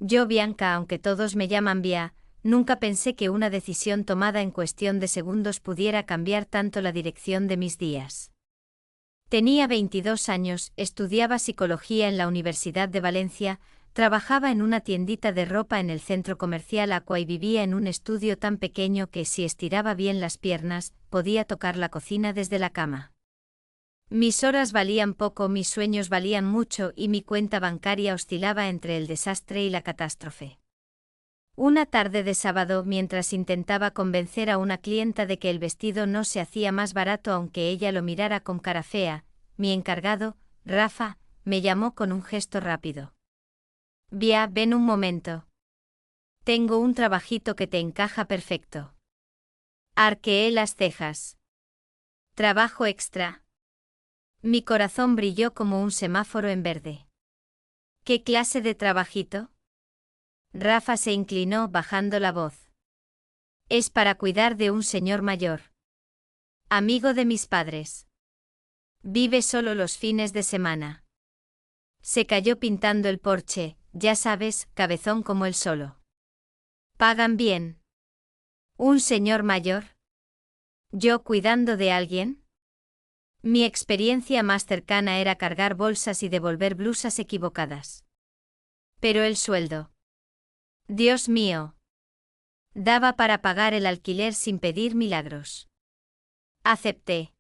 Yo, Bianca, aunque todos me llaman Bia, nunca pensé que una decisión tomada en cuestión de segundos pudiera cambiar tanto la dirección de mis días. Tenía 22 años, estudiaba psicología en la Universidad de Valencia, trabajaba en una tiendita de ropa en el centro comercial Aqua y vivía en un estudio tan pequeño que si estiraba bien las piernas, podía tocar la cocina desde la cama. Mis horas valían poco, mis sueños valían mucho y mi cuenta bancaria oscilaba entre el desastre y la catástrofe. Una tarde de sábado, mientras intentaba convencer a una clienta de que el vestido no se hacía más barato aunque ella lo mirara con cara fea, mi encargado, Rafa, me llamó con un gesto rápido. Bia, ven un momento. Tengo un trabajito que te encaja perfecto. Arqueé las cejas. Trabajo extra. Mi corazón brilló como un semáforo en verde. ¿Qué clase de trabajito? Rafa se inclinó bajando la voz. Es para cuidar de un señor mayor. Amigo de mis padres. Vive solo los fines de semana. Se cayó pintando el porche, ya sabes, cabezón como él solo. ¿Pagan bien? ¿Un señor mayor? ¿Yo cuidando de alguien? Mi experiencia más cercana era cargar bolsas y devolver blusas equivocadas. Pero el sueldo. Dios mío. Daba para pagar el alquiler sin pedir milagros. Acepté.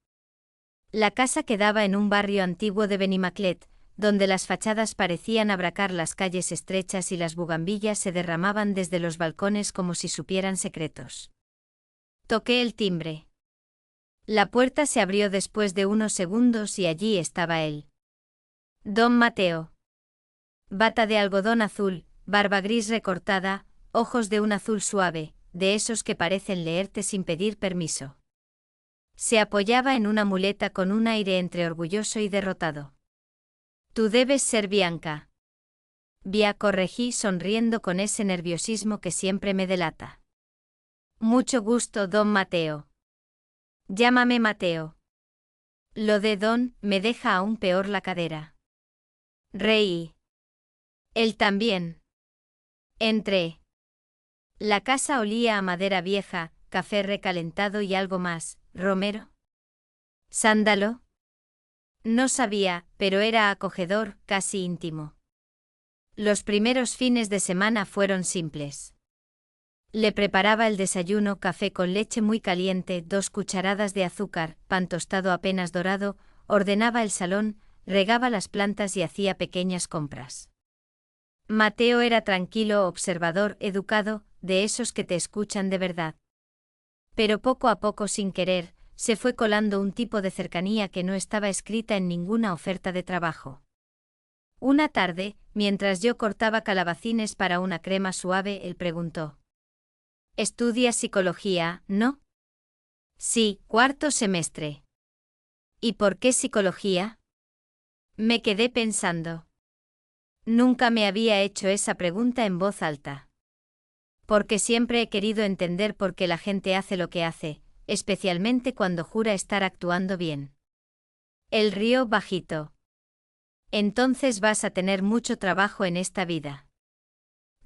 La casa quedaba en un barrio antiguo de Benimaclet, donde las fachadas parecían abracar las calles estrechas y las bugambillas se derramaban desde los balcones como si supieran secretos. Toqué el timbre. La puerta se abrió después de unos segundos y allí estaba él. Don Mateo. Bata de algodón azul, barba gris recortada, ojos de un azul suave, de esos que parecen leerte sin pedir permiso. Se apoyaba en una muleta con un aire entre orgulloso y derrotado. Tú debes ser Bianca. Bia, corregí sonriendo con ese nerviosismo que siempre me delata. Mucho gusto, don Mateo. Llámame Mateo. Lo de don me deja aún peor la cadera. Reí. Él también. Entré. La casa olía a madera vieja, café recalentado y algo más. ¿Romero? ¿Sándalo? No sabía, pero era acogedor, casi íntimo. Los primeros fines de semana fueron simples. Le preparaba el desayuno, café con leche muy caliente, 2 cucharadas de azúcar, pan tostado apenas dorado, ordenaba el salón, regaba las plantas y hacía pequeñas compras. Mateo era tranquilo, observador, educado, de esos que te escuchan de verdad. Pero poco a poco, sin querer, se fue colando un tipo de cercanía que no estaba escrita en ninguna oferta de trabajo. Una tarde, mientras yo cortaba calabacines para una crema suave, él preguntó. ¿Estudias psicología, no? Sí, 4º semestre. ¿Y por qué psicología? Me quedé pensando. Nunca me había hecho esa pregunta en voz alta. Porque siempre he querido entender por qué la gente hace lo que hace, especialmente cuando jura estar actuando bien. Él rió bajito. Entonces vas a tener mucho trabajo en esta vida.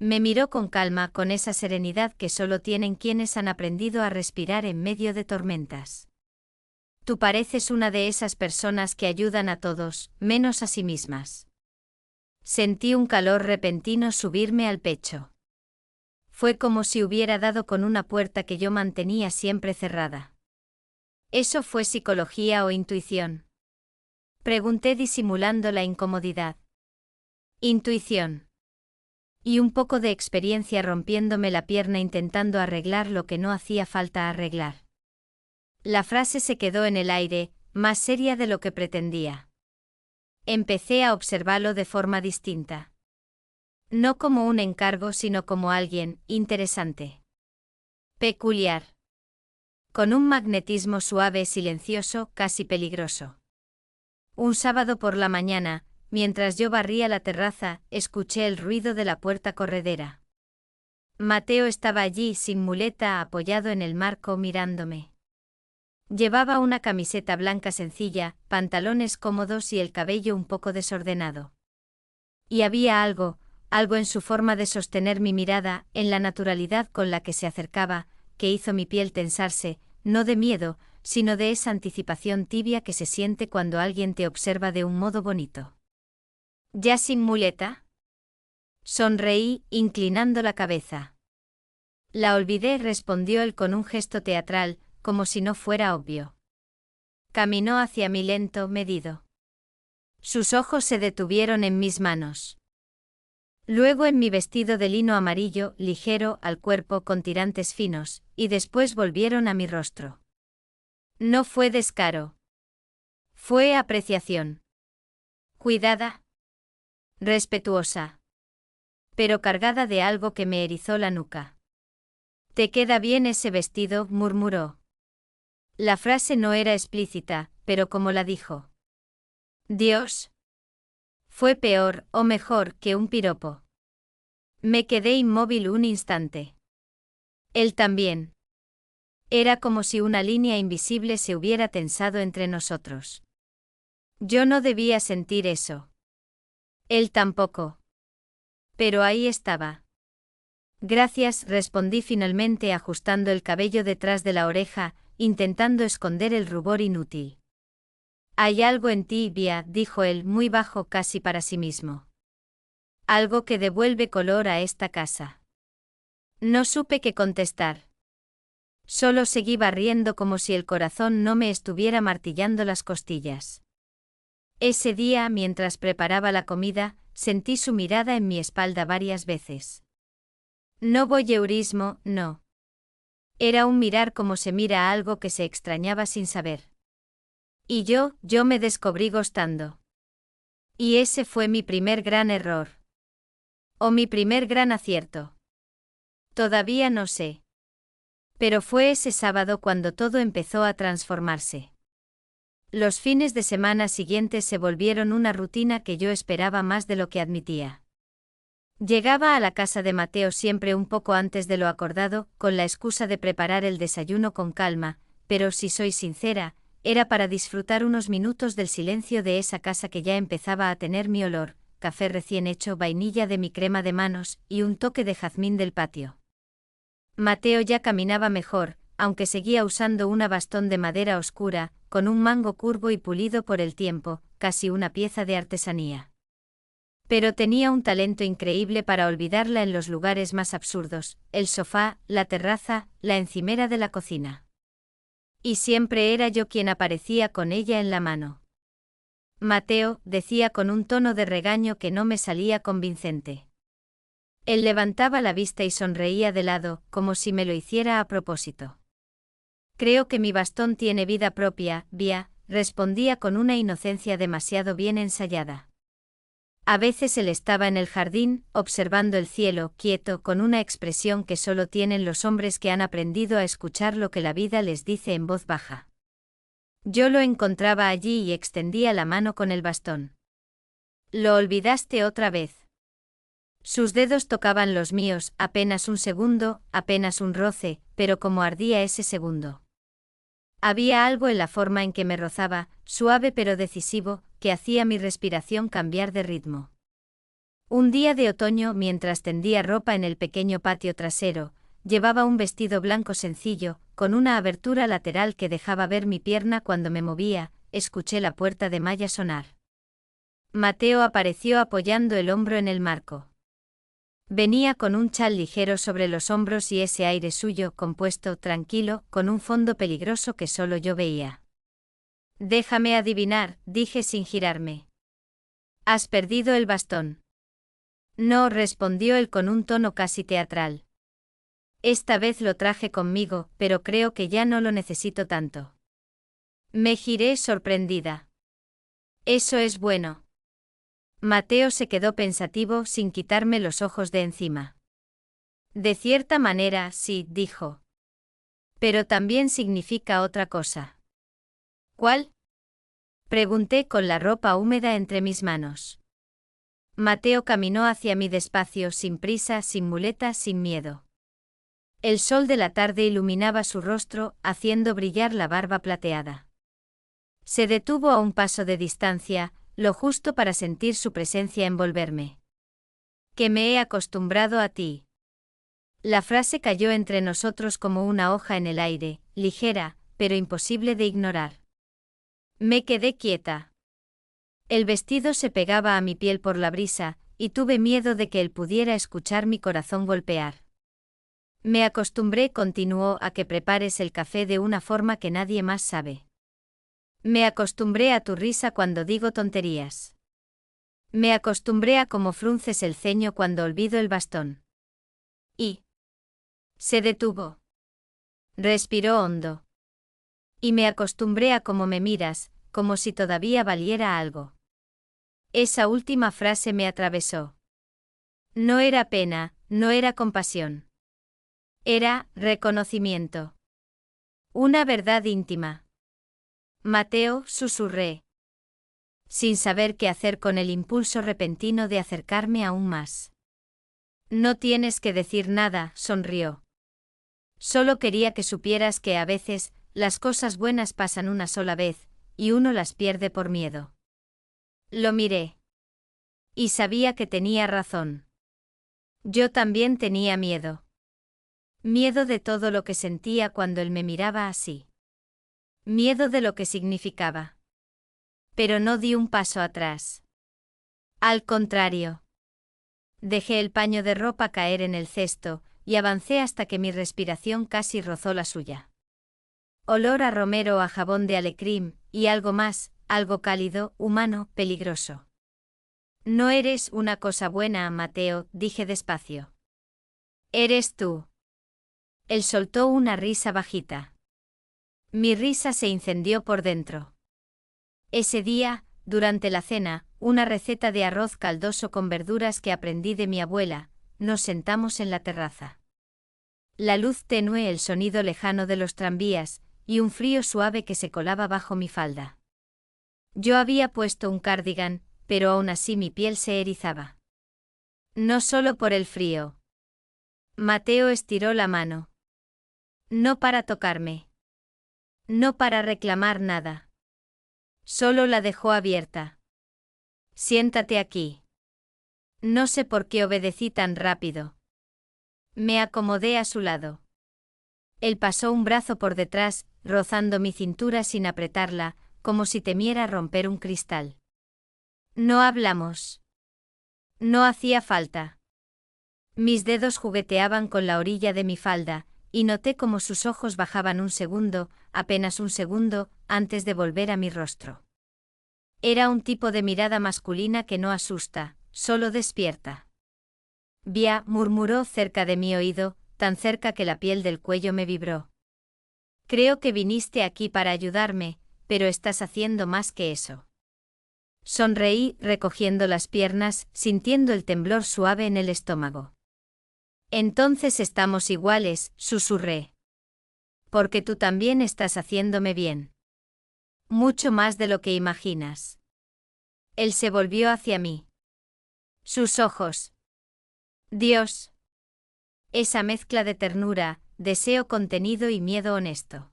Me miró con calma, con esa serenidad que solo tienen quienes han aprendido a respirar en medio de tormentas. Tú pareces una de esas personas que ayudan a todos, menos a sí mismas. Sentí un calor repentino subirme al pecho. Fue como si hubiera dado con una puerta que yo mantenía siempre cerrada. ¿Eso fue psicología o intuición? Pregunté disimulando la incomodidad. Intuición. Y un poco de experiencia rompiéndome la pierna intentando arreglar lo que no hacía falta arreglar. La frase se quedó en el aire, más seria de lo que pretendía. Empecé a observarlo de forma distinta. No como un encargo, sino como alguien interesante. Peculiar. Con un magnetismo suave, silencioso, casi peligroso. Un sábado por la mañana, mientras yo barría la terraza, escuché el ruido de la puerta corredera. Mateo estaba allí sin muleta, apoyado en el marco mirándome. Llevaba una camiseta blanca sencilla, pantalones cómodos y el cabello un poco desordenado. Y había algo, algo en su forma de sostener mi mirada, en la naturalidad con la que se acercaba, que hizo mi piel tensarse, no de miedo, sino de esa anticipación tibia que se siente cuando alguien te observa de un modo bonito. ¿Ya sin muleta? Sonreí, inclinando la cabeza. La olvidé, respondió él con un gesto teatral, como si no fuera obvio. Caminó hacia mí lento, medido. Sus ojos se detuvieron en mis manos. Luego en mi vestido de lino amarillo, ligero, al cuerpo con tirantes finos, y después volvieron a mi rostro. No fue descaro. Fue apreciación. Cuidada. Respetuosa. Pero cargada de algo que me erizó la nuca. «Te queda bien ese vestido», murmuró. La frase no era explícita, pero como la dijo. Dios. Fue peor, o mejor, que un piropo. Me quedé inmóvil un instante. Él también. Era como si una línea invisible se hubiera tensado entre nosotros. Yo no debía sentir eso. Él tampoco. Pero ahí estaba. Gracias, respondí finalmente ajustando el cabello detrás de la oreja, intentando esconder el rubor inútil. Hay algo en ti, Bia, dijo él muy bajo casi para sí mismo. Algo que devuelve color a esta casa. No supe qué contestar. Solo seguí barriendo como si el corazón no me estuviera martillando las costillas. Ese día, mientras preparaba la comida, sentí su mirada en mi espalda varias veces. No voyeurismo, no. Era un mirar como se mira a algo que se extrañaba sin saber. Y yo me descubrí gustando. Y ese fue mi primer gran error. O mi primer gran acierto. Todavía no sé. Pero fue ese sábado cuando todo empezó a transformarse. Los fines de semana siguientes se volvieron una rutina que yo esperaba más de lo que admitía. Llegaba a la casa de Mateo siempre un poco antes de lo acordado, con la excusa de preparar el desayuno con calma, pero si soy sincera, era para disfrutar unos minutos del silencio de esa casa que ya empezaba a tener mi olor, café recién hecho, vainilla de mi crema de manos y un toque de jazmín del patio. Mateo ya caminaba mejor, aunque seguía usando una bastón de madera oscura, con un mango curvo y pulido por el tiempo, casi una pieza de artesanía. Pero tenía un talento increíble para olvidarla en los lugares más absurdos, el sofá, la terraza, la encimera de la cocina. Y siempre era yo quien aparecía con ella en la mano. Mateo, decía con un tono de regaño que no me salía convincente. Él levantaba la vista y sonreía de lado, como si me lo hiciera a propósito. Creo que mi bastón tiene vida propia, Bia, respondía con una inocencia demasiado bien ensayada. A veces él estaba en el jardín, observando el cielo, quieto, con una expresión que solo tienen los hombres que han aprendido a escuchar lo que la vida les dice en voz baja. Yo lo encontraba allí y extendía la mano con el bastón. ¿Lo olvidaste otra vez? Sus dedos tocaban los míos, apenas un segundo, apenas un roce, pero como ardía ese segundo. Había algo en la forma en que me rozaba, suave pero decisivo, que hacía mi respiración cambiar de ritmo. Un día de otoño, mientras tendía ropa en el pequeño patio trasero, llevaba un vestido blanco sencillo, con una abertura lateral que dejaba ver mi pierna cuando me movía, escuché la puerta de malla sonar. Mateo apareció apoyando el hombro en el marco. Venía con un chal ligero sobre los hombros y ese aire suyo, compuesto, tranquilo, con un fondo peligroso que solo yo veía. Déjame adivinar, dije sin girarme. ¿Has perdido el bastón? No, respondió él con un tono casi teatral. Esta vez lo traje conmigo, pero creo que ya no lo necesito tanto. Me giré sorprendida. Eso es bueno. Mateo se quedó pensativo sin quitarme los ojos de encima. De cierta manera, sí, dijo. Pero también significa otra cosa. ¿Cuál? Pregunté con la ropa húmeda entre mis manos. Mateo caminó hacia mí despacio, sin prisa, sin muletas, sin miedo. El sol de la tarde iluminaba su rostro, haciendo brillar la barba plateada. Se detuvo a un paso de distancia, lo justo para sentir su presencia envolverme. Que me he acostumbrado a ti. La frase cayó entre nosotros como una hoja en el aire, ligera, pero imposible de ignorar. Me quedé quieta. El vestido se pegaba a mi piel por la brisa, y tuve miedo de que él pudiera escuchar mi corazón golpear. Me acostumbré, continuó, a que prepares el café de una forma que nadie más sabe. Me acostumbré a tu risa cuando digo tonterías. Me acostumbré a cómo frunces el ceño cuando olvido el bastón. Y se detuvo. Respiró hondo. Y me acostumbré a cómo me miras, como si todavía valiera algo. Esa última frase me atravesó. No era pena, no era compasión. Era reconocimiento. Una verdad íntima. Mateo, susurré, sin saber qué hacer con el impulso repentino de acercarme aún más. No tienes que decir nada, sonrió. Solo quería que supieras que a veces, las cosas buenas pasan una sola vez, y uno las pierde por miedo. Lo miré. Y sabía que tenía razón. Yo también tenía miedo. Miedo de todo lo que sentía cuando él me miraba así. Miedo de lo que significaba. Pero no di un paso atrás. Al contrario. Dejé el paño de ropa caer en el cesto, y avancé hasta que mi respiración casi rozó la suya. Olor a romero, a jabón de alecrim, y algo más, algo cálido, humano, peligroso. No eres una cosa buena, Mateo, dije despacio. Eres tú. Él soltó una risa bajita. Mi risa se incendió por dentro. Ese día, durante la cena, una receta de arroz caldoso con verduras que aprendí de mi abuela, nos sentamos en la terraza. La luz tenue, el sonido lejano de los tranvías, y un frío suave que se colaba bajo mi falda. Yo había puesto un cardigan, pero aún así mi piel se erizaba. No solo por el frío. Mateo estiró la mano. No para tocarme. No para reclamar nada. Solo la dejó abierta. Siéntate aquí. No sé por qué obedecí tan rápido. Me acomodé a su lado. Él pasó un brazo por detrás, rozando mi cintura sin apretarla, como si temiera romper un cristal. No hablamos. No hacía falta. Mis dedos jugueteaban con la orilla de mi falda, y noté cómo sus ojos bajaban un segundo, apenas un segundo, antes de volver a mi rostro. Era un tipo de mirada masculina que no asusta, solo despierta. Via, murmuró cerca de mi oído, tan cerca que la piel del cuello me vibró. Creo que viniste aquí para ayudarme, pero estás haciendo más que eso. Sonreí, recogiendo las piernas, sintiendo el temblor suave en el estómago. Entonces estamos iguales, susurré. Porque tú también estás haciéndome bien. Mucho más de lo que imaginas. Él se volvió hacia mí. Sus ojos. Dios. Esa mezcla de ternura, deseo contenido y miedo honesto.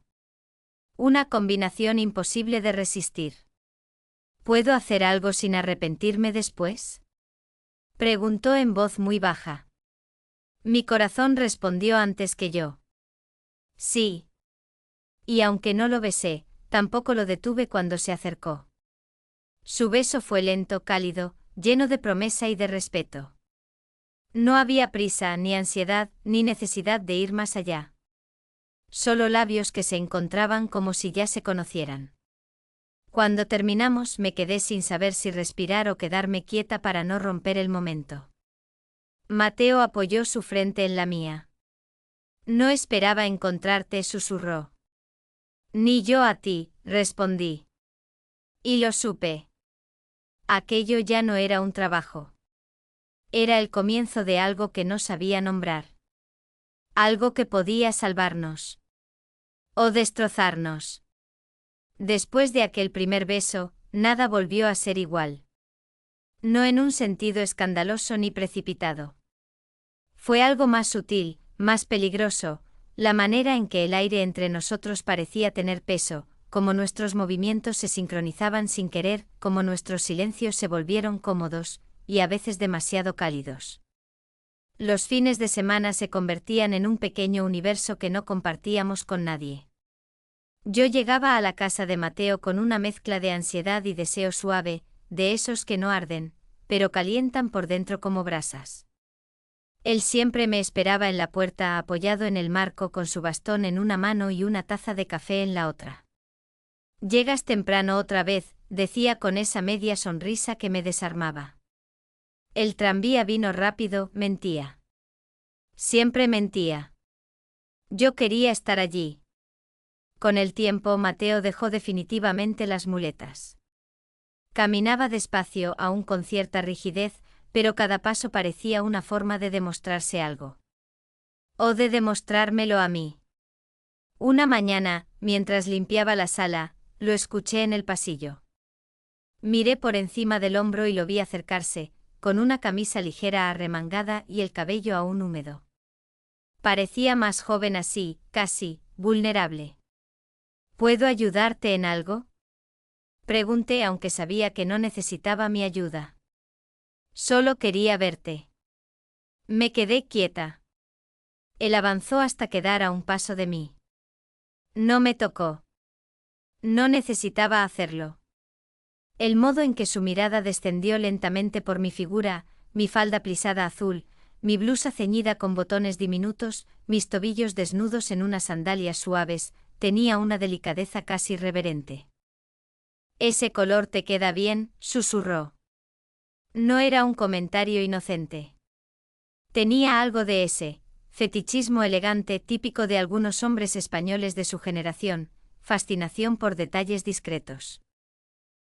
Una combinación imposible de resistir. ¿Puedo hacer algo sin arrepentirme después? Preguntó en voz muy baja. Mi corazón respondió antes que yo. Sí. Y aunque no lo besé, tampoco lo detuve cuando se acercó. Su beso fue lento, cálido, lleno de promesa y de respeto. No había prisa, ni ansiedad, ni necesidad de ir más allá. Solo labios que se encontraban como si ya se conocieran. Cuando terminamos me quedé sin saber si respirar o quedarme quieta para no romper el momento. Mateo apoyó su frente en la mía. No esperaba encontrarte, susurró. Ni yo a ti, respondí. Y lo supe. Aquello ya no era un trabajo. Era el comienzo de algo que no sabía nombrar. Algo que podía salvarnos. O destrozarnos. Después de aquel primer beso, nada volvió a ser igual. No en un sentido escandaloso ni precipitado. Fue algo más sutil, más peligroso, la manera en que el aire entre nosotros parecía tener peso, como nuestros movimientos se sincronizaban sin querer, como nuestros silencios se volvieron cómodos, y a veces demasiado cálidos. Los fines de semana se convertían en un pequeño universo que no compartíamos con nadie. Yo llegaba a la casa de Mateo con una mezcla de ansiedad y deseo suave, de esos que no arden, pero calientan por dentro como brasas. Él siempre me esperaba en la puerta apoyado en el marco con su bastón en una mano y una taza de café en la otra. «Llegas temprano otra vez», decía con esa media sonrisa que me desarmaba. El tranvía vino rápido, mentía. Siempre mentía. Yo quería estar allí. Con el tiempo Mateo dejó definitivamente las muletas. Caminaba despacio, aún con cierta rigidez, pero cada paso parecía una forma de demostrarse algo. O de demostrármelo a mí. Una mañana, mientras limpiaba la sala, lo escuché en el pasillo. Miré por encima del hombro y lo vi acercarse, con una camisa ligera arremangada y el cabello aún húmedo. Parecía más joven así, casi, vulnerable. ¿Puedo ayudarte en algo?, pregunté aunque sabía que no necesitaba mi ayuda. Solo quería verte. Me quedé quieta. Él avanzó hasta quedar a un paso de mí. No me tocó. No necesitaba hacerlo. El modo en que su mirada descendió lentamente por mi figura, mi falda plisada azul, mi blusa ceñida con botones diminutos, mis tobillos desnudos en unas sandalias suaves, tenía una delicadeza casi reverente. «Ese color te queda bien», susurró. No era un comentario inocente. Tenía algo de ese fetichismo elegante típico de algunos hombres españoles de su generación, fascinación por detalles discretos.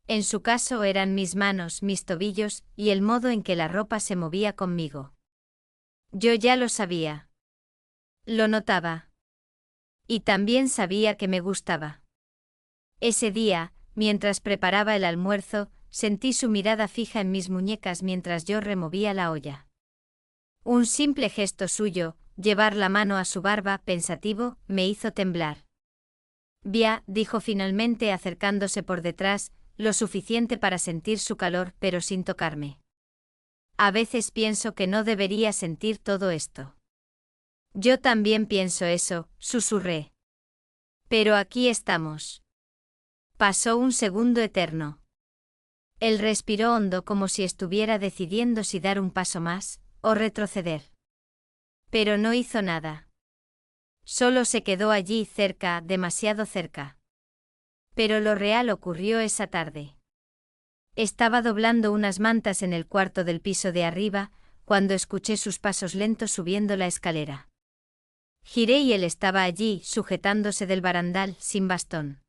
En su caso eran mis manos, mis tobillos, y el modo en que la ropa se movía conmigo. Yo ya lo sabía. Lo notaba. Y también sabía que me gustaba. Ese día, mientras preparaba el almuerzo, sentí su mirada fija en mis muñecas mientras yo removía la olla. Un simple gesto suyo, llevar la mano a su barba, pensativo, me hizo temblar. «Via», dijo finalmente acercándose por detrás, lo suficiente para sentir su calor pero sin tocarme. A veces pienso que no debería sentir todo esto. Yo también pienso eso, susurré. Pero aquí estamos. Pasó un segundo eterno. Él respiró hondo como si estuviera decidiendo si dar un paso más o retroceder. Pero no hizo nada. Solo se quedó allí cerca, demasiado cerca. Pero lo real ocurrió esa tarde. Estaba doblando unas mantas en el cuarto del piso de arriba, cuando escuché sus pasos lentos subiendo la escalera. Giré y él estaba allí, sujetándose del barandal, sin bastón.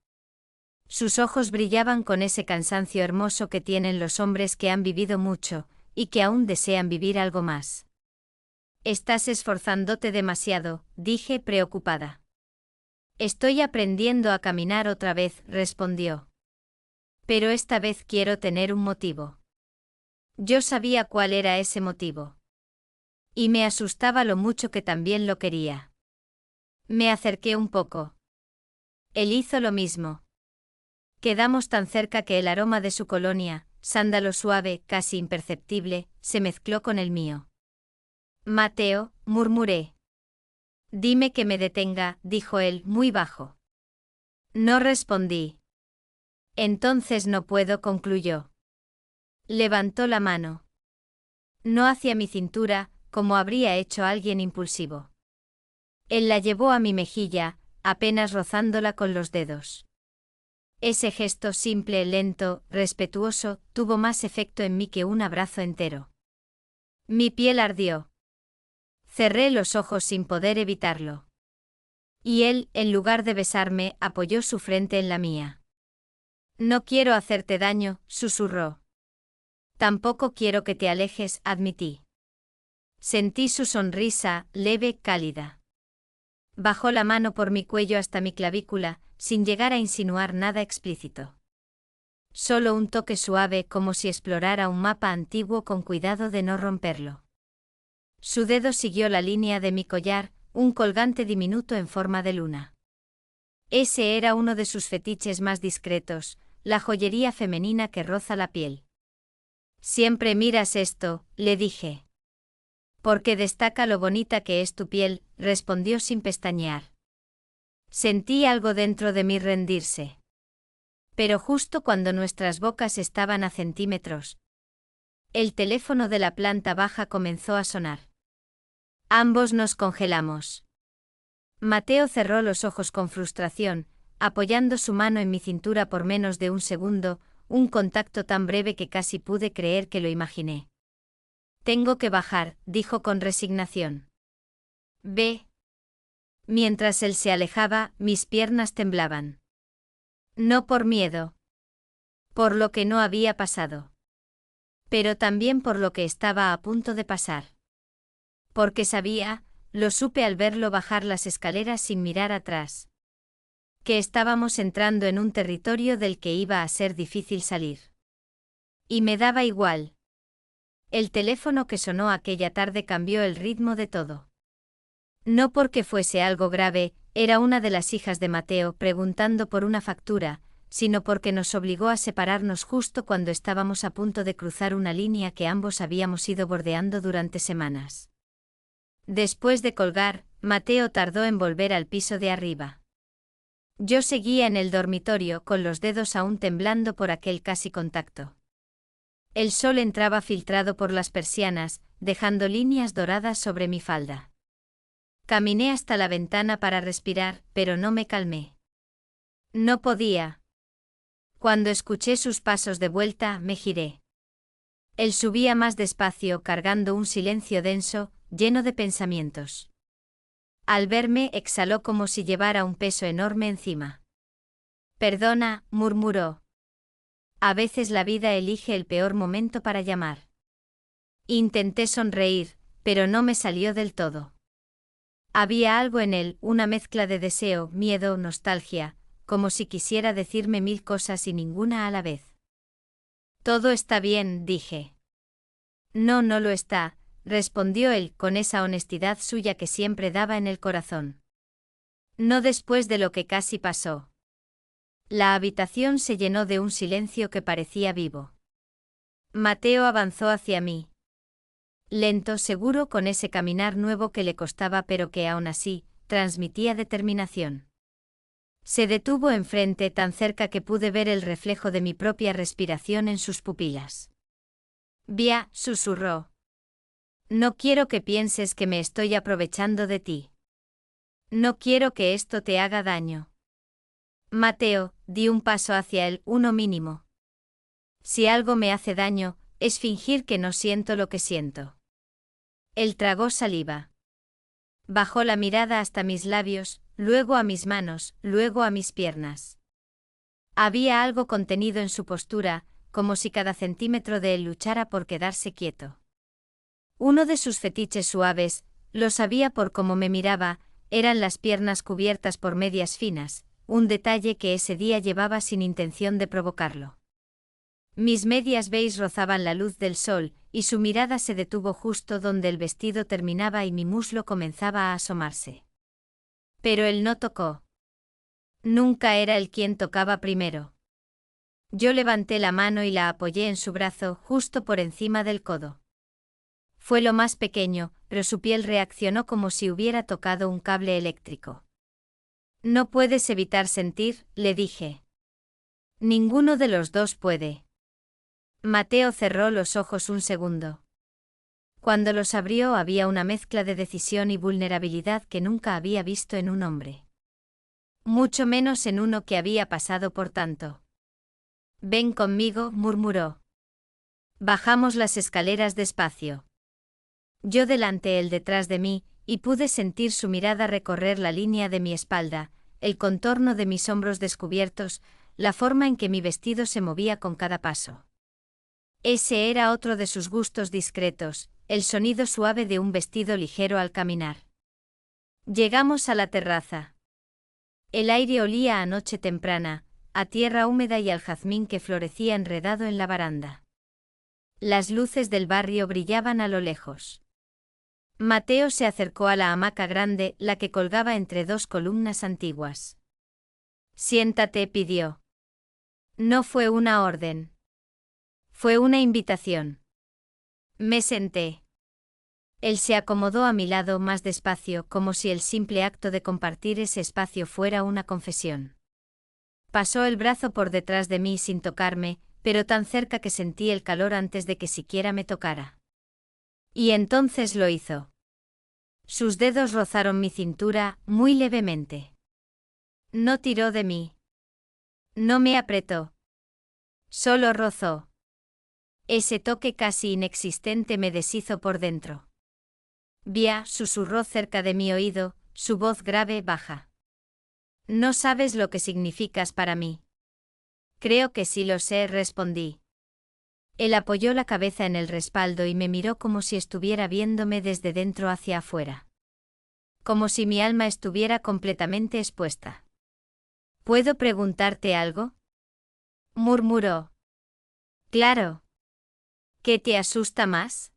Sus ojos brillaban con ese cansancio hermoso que tienen los hombres que han vivido mucho, y que aún desean vivir algo más. «Estás esforzándote demasiado», dije preocupada. «Estoy aprendiendo a caminar otra vez», respondió. «Pero esta vez quiero tener un motivo». Yo sabía cuál era ese motivo. Y me asustaba lo mucho que también lo quería. Me acerqué un poco. Él hizo lo mismo. Quedamos tan cerca que el aroma de su colonia, sándalo suave, casi imperceptible, se mezcló con el mío. «Mateo», murmuré. «Dime que me detenga», dijo él, muy bajo. No respondí. «Entonces no puedo», concluyó. Levantó la mano. No hacia mi cintura, como habría hecho alguien impulsivo. Él la llevó a mi mejilla, apenas rozándola con los dedos. Ese gesto simple, lento, respetuoso, tuvo más efecto en mí que un abrazo entero. Mi piel ardió. Cerré los ojos sin poder evitarlo. Y él, en lugar de besarme, apoyó su frente en la mía. «No quiero hacerte daño», susurró. «Tampoco quiero que te alejes», admití. Sentí su sonrisa, leve, cálida. Bajó la mano por mi cuello hasta mi clavícula, sin llegar a insinuar nada explícito. Solo un toque suave, como si explorara un mapa antiguo con cuidado de no romperlo. Su dedo siguió la línea de mi collar, un colgante diminuto en forma de luna. Ese era uno de sus fetiches más discretos, la joyería femenina que roza la piel. «Siempre miras esto», le dije. Porque destaca lo bonita que es tu piel, respondió sin pestañear. Sentí algo dentro de mí rendirse. Pero justo cuando nuestras bocas estaban a centímetros, el teléfono de la planta baja comenzó a sonar. Ambos nos congelamos. Mateo cerró los ojos con frustración, apoyando su mano en mi cintura por menos de un segundo, un contacto tan breve que casi pude creer que lo imaginé. Tengo que bajar, dijo con resignación. Ve. Mientras él se alejaba, mis piernas temblaban. No por miedo. Por lo que no había pasado. Pero también por lo que estaba a punto de pasar. Porque sabía, lo supe al verlo bajar las escaleras sin mirar atrás, que estábamos entrando en un territorio del que iba a ser difícil salir. Y me daba igual. El teléfono que sonó aquella tarde cambió el ritmo de todo. No porque fuese algo grave, era una de las hijas de Mateo preguntando por una factura, sino porque nos obligó a separarnos justo cuando estábamos a punto de cruzar una línea que ambos habíamos ido bordeando durante semanas. Después de colgar, Mateo tardó en volver al piso de arriba. Yo seguía en el dormitorio con los dedos aún temblando por aquel casi contacto. El sol entraba filtrado por las persianas, dejando líneas doradas sobre mi falda. Caminé hasta la ventana para respirar, pero no me calmé. No podía. Cuando escuché sus pasos de vuelta, me giré. Él subía más despacio, cargando un silencio denso, lleno de pensamientos. Al verme, exhaló como si llevara un peso enorme encima. Perdona, murmuró. A veces la vida elige el peor momento para llamar. Intenté sonreír, pero no me salió del todo. Había algo en él, una mezcla de deseo, miedo, nostalgia, como si quisiera decirme 1000 cosas y ninguna a la vez. Todo está bien, dije. No, no lo está, respondió él con esa honestidad suya que siempre daba en el corazón. No después de lo que casi pasó. La habitación se llenó de un silencio que parecía vivo. Mateo avanzó hacia mí. Lento, seguro, con ese caminar nuevo que le costaba pero que aún así, transmitía determinación. Se detuvo enfrente tan cerca que pude ver el reflejo de mi propia respiración en sus pupilas. Via, susurró. No quiero que pienses que me estoy aprovechando de ti. No quiero que esto te haga daño. Mateo, di un paso hacia él, uno mínimo. Si algo me hace daño, es fingir que no siento lo que siento. Él tragó saliva. Bajó la mirada hasta mis labios, luego a mis manos, luego a mis piernas. Había algo contenido en su postura, como si cada centímetro de él luchara por quedarse quieto. Uno de sus fetiches suaves, lo sabía por cómo me miraba, eran las piernas cubiertas por medias finas, un detalle que ese día llevaba sin intención de provocarlo. Mis medias beige rozaban la luz del sol, y su mirada se detuvo justo donde el vestido terminaba y mi muslo comenzaba a asomarse. Pero él no tocó. Nunca era él quien tocaba primero. Yo levanté la mano y la apoyé en su brazo, justo por encima del codo. Fue lo más pequeño, pero su piel reaccionó como si hubiera tocado un cable eléctrico. No puedes evitar sentir, le dije. Ninguno de los dos puede. Mateo cerró los ojos un segundo. Cuando los abrió había una mezcla de decisión y vulnerabilidad que nunca había visto en un hombre. Mucho menos en uno que había pasado por tanto. Ven conmigo, murmuró. Bajamos las escaleras despacio. Yo delante, él detrás de mí, y pude sentir su mirada recorrer la línea de mi espalda, el contorno de mis hombros descubiertos, la forma en que mi vestido se movía con cada paso. Ese era otro de sus gustos discretos, el sonido suave de un vestido ligero al caminar. Llegamos a la terraza. El aire olía a noche temprana, a tierra húmeda y al jazmín que florecía enredado en la baranda. Las luces del barrio brillaban a lo lejos. Mateo se acercó a la hamaca grande, la que colgaba entre dos columnas antiguas. Siéntate, pidió. No fue una orden. Fue una invitación. Me senté. Él se acomodó a mi lado más despacio, como si el simple acto de compartir ese espacio fuera una confesión. Pasó el brazo por detrás de mí sin tocarme, pero tan cerca que sentí el calor antes de que siquiera me tocara. Y entonces lo hizo. Sus dedos rozaron mi cintura, muy levemente. No tiró de mí. No me apretó. Solo rozó. Ese toque casi inexistente me deshizo por dentro. Via, susurró cerca de mi oído, su voz grave baja. No sabes lo que significas para mí. Creo que sí lo sé, respondí. Él apoyó la cabeza en el respaldo y me miró como si estuviera viéndome desde dentro hacia afuera. Como si mi alma estuviera completamente expuesta. ¿Puedo preguntarte algo?, murmuró. Claro. ¿Qué te asusta más?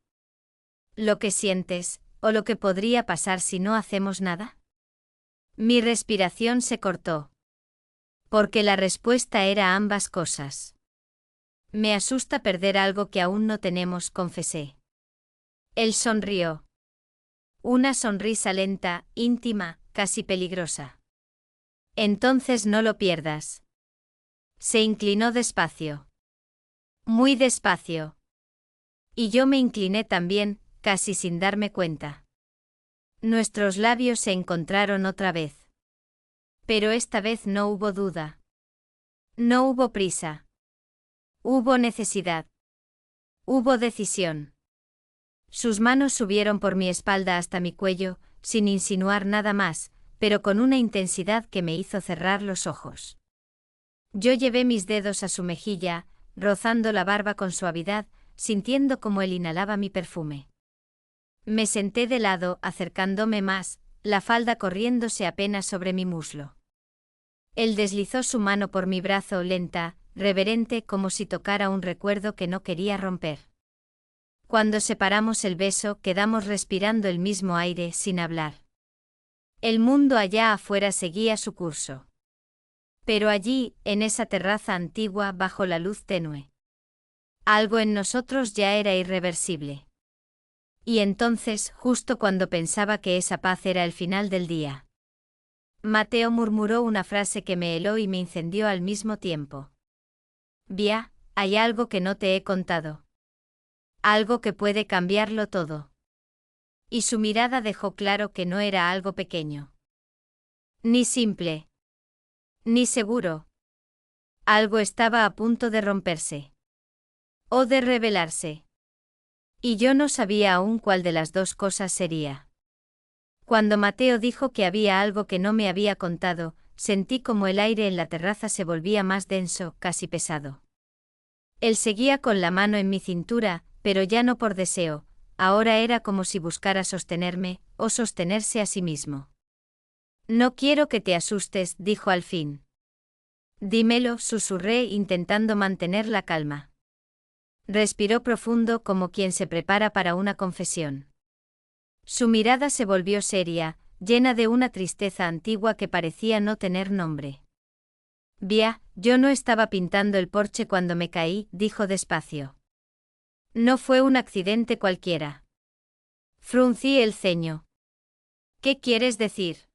¿Lo que sientes, o lo que podría pasar si no hacemos nada? Mi respiración se cortó. Porque la respuesta era ambas cosas. Me asusta perder algo que aún no tenemos, confesé. Él sonrió. Una sonrisa lenta, íntima, casi peligrosa. Entonces no lo pierdas. Se inclinó despacio. Muy despacio. Y yo me incliné también, casi sin darme cuenta. Nuestros labios se encontraron otra vez. Pero esta vez no hubo duda. No hubo prisa. Hubo necesidad. Hubo decisión. Sus manos subieron por mi espalda hasta mi cuello, sin insinuar nada más, pero con una intensidad que me hizo cerrar los ojos. Yo llevé mis dedos a su mejilla, rozando la barba con suavidad, sintiendo como él inhalaba mi perfume. Me senté de lado, acercándome más, la falda corriéndose apenas sobre mi muslo. Él deslizó su mano por mi brazo lenta, reverente, como si tocara un recuerdo que no quería romper. Cuando separamos el beso, quedamos respirando el mismo aire, sin hablar. El mundo allá afuera seguía su curso. Pero allí, en esa terraza antigua, bajo la luz tenue, algo en nosotros ya era irreversible. Y entonces, justo cuando pensaba que esa paz era el final del día, Mateo murmuró una frase que me heló y me incendió al mismo tiempo. Via, hay algo que no te he contado. Algo que puede cambiarlo todo. Y su mirada dejó claro que no era algo pequeño. Ni simple. Ni seguro. Algo estaba a punto de romperse. O de revelarse. Y yo no sabía aún cuál de las dos cosas sería. Cuando Mateo dijo que había algo que no me había contado, sentí como el aire en la terraza se volvía más denso, casi pesado. Él seguía con la mano en mi cintura, pero ya no por deseo, ahora era como si buscara sostenerme, o sostenerse a sí mismo. No quiero que te asustes, dijo al fin. Dímelo, susurré intentando mantener la calma. Respiró profundo como quien se prepara para una confesión. Su mirada se volvió seria, llena de una tristeza antigua que parecía no tener nombre. Via, yo no estaba pintando el porche cuando me caí, dijo despacio. No fue un accidente cualquiera. Fruncí el ceño. ¿Qué quieres decir?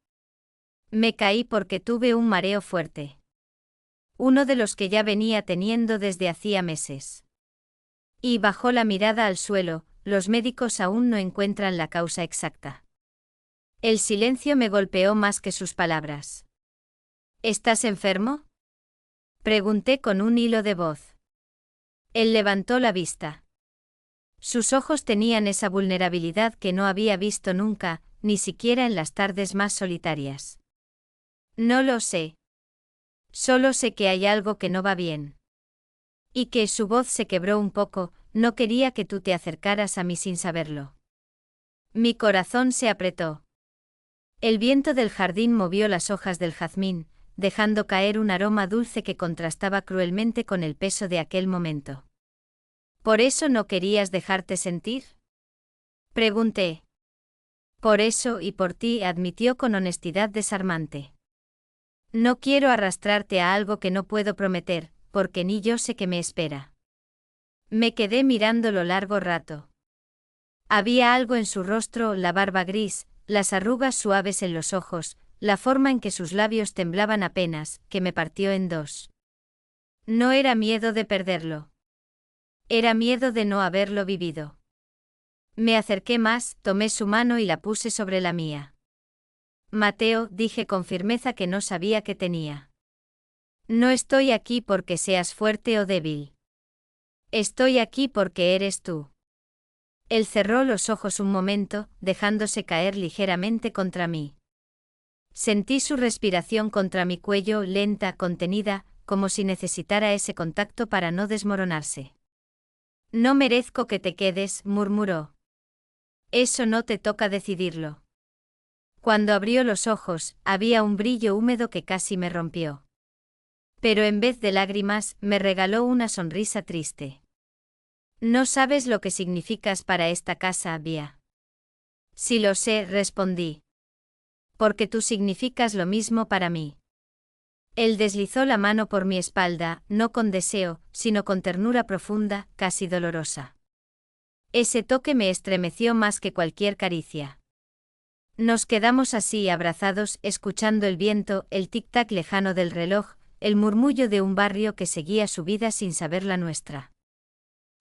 Me caí porque tuve un mareo fuerte. Uno de los que ya venía teniendo desde hacía meses. Y bajó la mirada al suelo, los médicos aún no encuentran la causa exacta. El silencio me golpeó más que sus palabras. ¿Estás enfermo?, pregunté con un hilo de voz. Él levantó la vista. Sus ojos tenían esa vulnerabilidad que no había visto nunca, ni siquiera en las tardes más solitarias. No lo sé. Solo sé que hay algo que no va bien. Y que su voz se quebró un poco, no quería que tú te acercaras a mí sin saberlo. Mi corazón se apretó. El viento del jardín movió las hojas del jazmín, dejando caer un aroma dulce que contrastaba cruelmente con el peso de aquel momento. ¿Por eso no querías dejarte sentir?, pregunté. Por eso y por ti, admitió con honestidad desarmante. No quiero arrastrarte a algo que no puedo prometer, porque ni yo sé qué me espera. Me quedé mirándolo largo rato. Había algo en su rostro, la barba gris, las arrugas suaves en los ojos, la forma en que sus labios temblaban apenas, que me partió en dos. No era miedo de perderlo. Era miedo de no haberlo vivido. Me acerqué más, tomé su mano y la puse sobre la mía. Mateo, dije con firmeza que no sabía que tenía. No estoy aquí porque seas fuerte o débil. Estoy aquí porque eres tú. Él cerró los ojos un momento, dejándose caer ligeramente contra mí. Sentí su respiración contra mi cuello, lenta, contenida, como si necesitara ese contacto para no desmoronarse. No merezco que te quedes, murmuró. Eso no te toca decidirlo. Cuando abrió los ojos, había un brillo húmedo que casi me rompió. Pero en vez de lágrimas, me regaló una sonrisa triste. No sabes lo que significas para esta casa, Bia. Sí lo sé, respondí. Porque tú significas lo mismo para mí. Él deslizó la mano por mi espalda, no con deseo, sino con ternura profunda, casi dolorosa. Ese toque me estremeció más que cualquier caricia. Nos quedamos así abrazados, escuchando el viento, el tic-tac lejano del reloj, el murmullo de un barrio que seguía su vida sin saber la nuestra.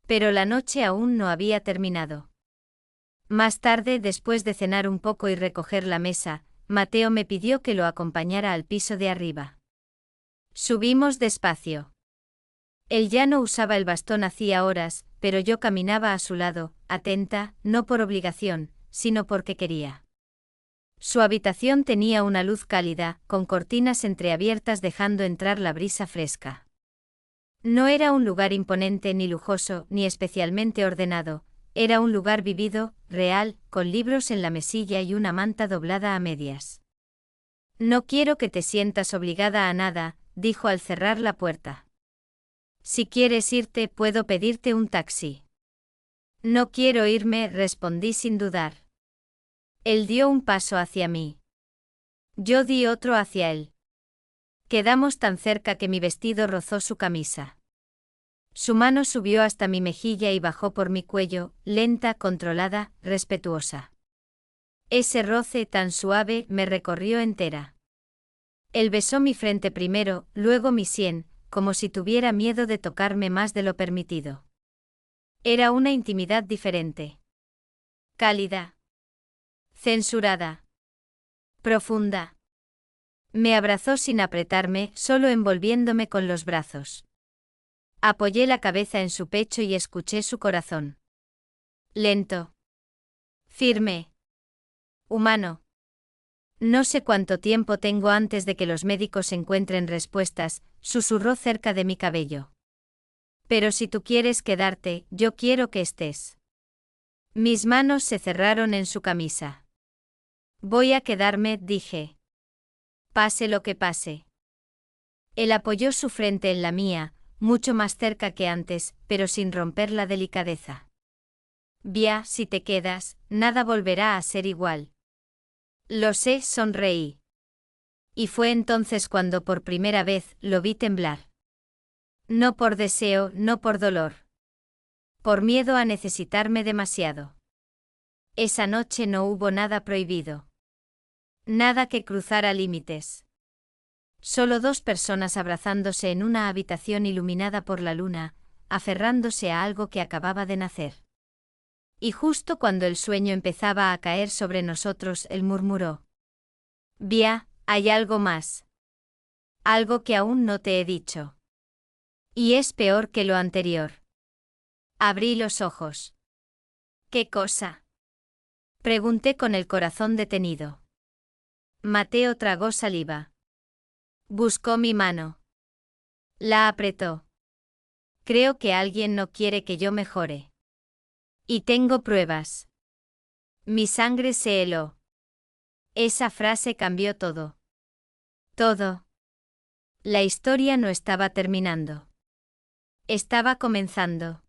Pero la noche aún no había terminado. Más tarde, después de cenar un poco y recoger la mesa, Mateo me pidió que lo acompañara al piso de arriba. Subimos despacio. Él ya no usaba el bastón hacía horas, pero yo caminaba a su lado, atenta, no por obligación, sino porque quería. Su habitación tenía una luz cálida, con cortinas entreabiertas dejando entrar la brisa fresca. No era un lugar imponente ni lujoso, ni especialmente ordenado, era un lugar vivido, real, con libros en la mesilla y una manta doblada a medias. No quiero que te sientas obligada a nada, dijo al cerrar la puerta. Si quieres irte, puedo pedirte un taxi. No quiero irme, respondí sin dudar. Él dio un paso hacia mí. Yo di otro hacia él. Quedamos tan cerca que mi vestido rozó su camisa. Su mano subió hasta mi mejilla y bajó por mi cuello, lenta, controlada, respetuosa. Ese roce tan suave me recorrió entera. Él besó mi frente primero, luego mi sien, como si tuviera miedo de tocarme más de lo permitido. Era una intimidad diferente. Cálida. Censurada. Profunda. Me abrazó sin apretarme, solo envolviéndome con los brazos. Apoyé la cabeza en su pecho y escuché su corazón. Lento. Firme. Humano. No sé cuánto tiempo tengo antes de que los médicos encuentren respuestas, susurró cerca de mi cabello. Pero si tú quieres quedarte, yo quiero que estés. Mis manos se cerraron en su camisa. Voy a quedarme, dije. Pase lo que pase. Él apoyó su frente en la mía, mucho más cerca que antes, pero sin romper la delicadeza. Bia, si te quedas, nada volverá a ser igual. Lo sé, sonreí. Y fue entonces cuando por primera vez lo vi temblar. No por deseo, no por dolor. Por miedo a necesitarme demasiado. Esa noche no hubo nada prohibido. Nada que cruzara límites. Solo dos personas abrazándose en una habitación iluminada por la luna, aferrándose a algo que acababa de nacer. Y justo cuando el sueño empezaba a caer sobre nosotros, él murmuró. Bia, hay algo más. Algo que aún no te he dicho. Y es peor que lo anterior. Abrí los ojos. ¿Qué cosa? Pregunté con el corazón detenido. Mateo tragó saliva. Buscó mi mano. La apretó. Creo que alguien no quiere que yo mejore. Y tengo pruebas. Mi sangre se heló. Esa frase cambió todo. Todo. La historia no estaba terminando. Estaba comenzando.